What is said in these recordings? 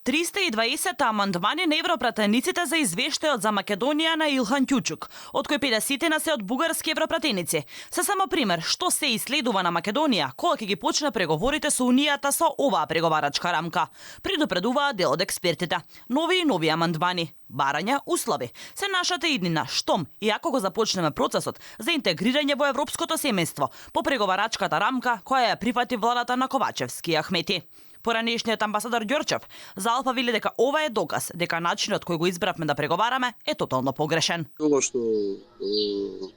320 амандмани на европратениците за извештајот за Македонија на Илхан Ќучук, од кои 50 се од бугарски европратеници. Се само пример што се исследува на Македонија кога ќе ги почне преговорите со Унијата со оваа преговарачка рамка. Предупредуваа дел од експертите. Нови и нови амандмани, барања, услови се нашата иднина штом и ако го започнеме процесот за интегрирање во европското семејство по преговарачката рамка која ја прифати владата на Ковачевски и Ахмети. Поранешниот амбасадор Ѓорчев за Алфа вели дека ова е доказ дека начинот кој го избравме да преговараме е тотално погрешен. Ова што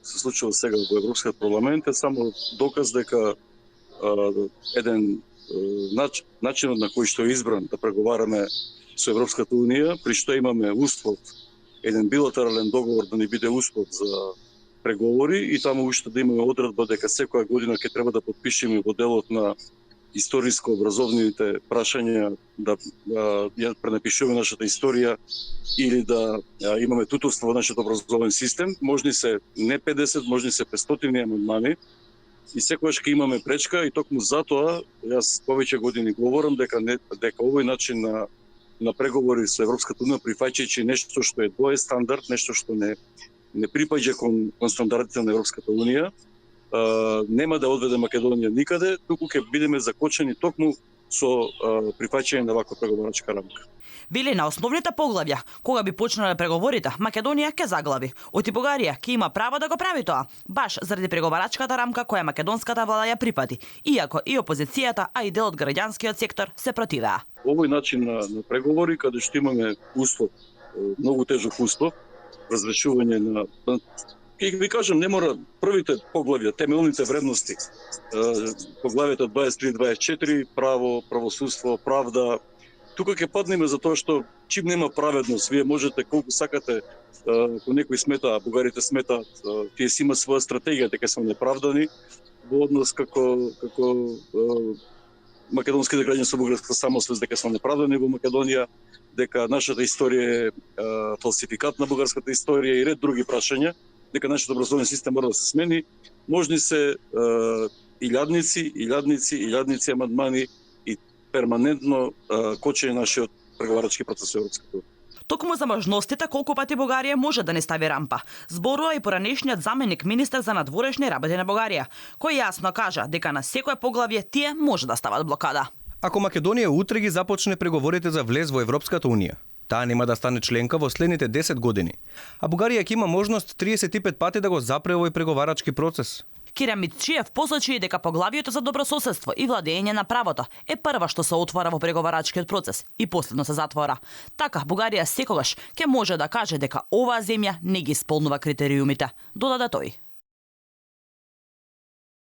се случува сега во Европскиот парламент е само доказ дека еден начинот на кој што е избран да преговараме со Европската унија, при што имаме услов, еден билатерален договор да не биде услов за преговори и таму уште да имаме одредба дека секоја година ќе треба да подпишеме во делот на историско-образовните прашања да ја пренапишуваме нашата историја или да имаме туторство во нашиот образовен систем. Можни се не 50, можни се 500 амандмани и секогаш ќе имаме пречка и токму затоа јас повеќе години говорам дека овој начин на преговори со Европската унија прифаќајќи нешто што е двоен стандард, нешто што не припаѓа кон стандардите на Европската унија, нема да одведе Македонија никаде, туку ќе бидеме закочени токму со прифаќање на ваква преговарачка рамка. Вели на основните поглавја, кога би почнале преговорите, Македонија ќе заглави. Оти Бугарија ќе има право да го прави тоа, баш заради преговарачката рамка која македонската влада ја припати, иако и опозицијата, а и дел од граѓанскиот сектор се противеа. Овој начин на преговори, каде што имаме услов, многу тежок услов, разрешување на ќе ви кажам, не мора првите поглавја, темелните вредности, поглавјата 23-24, право, правосудство, правда, тука ќе паднеме за тоа што чим нема праведност, вие можете колку сакате, ако некои смета, бугарите сметаат, тие си имаат своја стратегија дека се неправдани во однос како македонските граѓани со бугарска самосвест дека се неправдани во Македонија, дека нашата историја е фалсификат на бугарската историја и ред други прашања, дека нашиот образовен систем мора да се смени. Можни се илјадници амандмани и перманентно кочење нашиот преговарачки процес со Европската унија. Токму за можностите колку пати Бугарија може да не стави рампа, зборува и поранешниот заменик министер за надворешни работи на Бугарија, кој јасно кажа дека на секое поглавје тие може да стават блокада. Ако Македонија утре ги започне преговорите за влез во Европската унија, таа нема да стане членка во следните 10 години, а Бугарија ќе има можност 35 пати да го запре овој преговарачки процес. Кира Митчиев посочи дека поглавието за добрососедство и владење на правото е прва што се отвора во преговарачкиот процес и последно се затвора. Така Бугарија секогаш ќе може да каже дека оваа земја не ги исполнува критериумите, додаде тој.